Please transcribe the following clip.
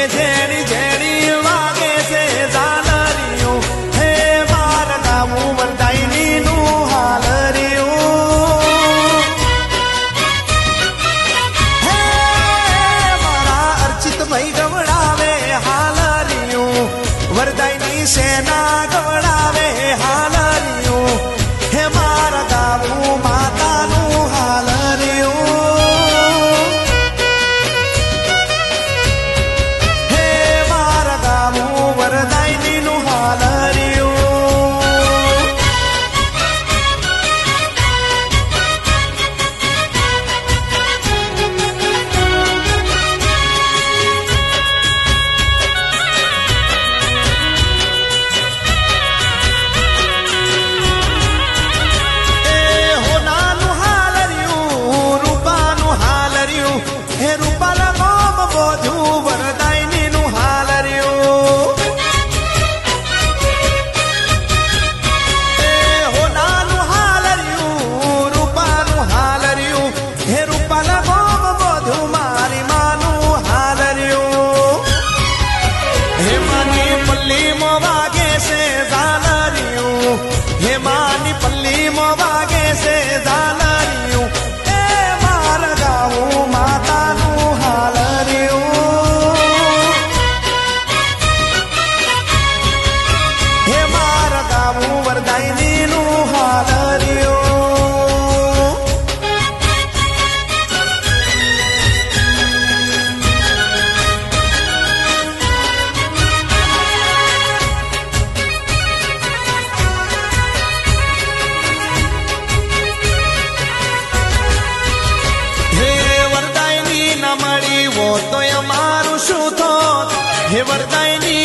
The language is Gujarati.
જેડી જેડી વાગે છે ઝાલરિયું હે મારા ગામું વરદાયની નું હાલરિયું હે મારા અર્ચિતભાઈ ગવડાવે હાલરિયું વરદાયની સેના ગવડાવે હાલરિયું હે મારા ગામું માતાનું હાલરિયું હે મારા ગામું વરદાયનીનું હાલરિયું એ હોનાનું હાલરિયું રૂપાનું હાલરિયું હે રૂપાલા ગોમ બોધ્યું વરદાયનીનું હાલરિયું એ હોનાનું હાલરિયું રૂપાનું હાલરિયું હે રૂપાલા ગોમ બોધ્યું મારી માનું હાલરિયું હે માની પલ્લીમાં વાગે છે ઝાલરિયું હે માની પલ્લીમાં વાગે છે ઝાલરિયું એ મારા ગાવું માતાનું હાલરિયું હે મારા ગાવું વરદાયનીનું હાલરિયું હે વરદાયની ન મળી હો તો અમારું શું થોત હે વરદાયની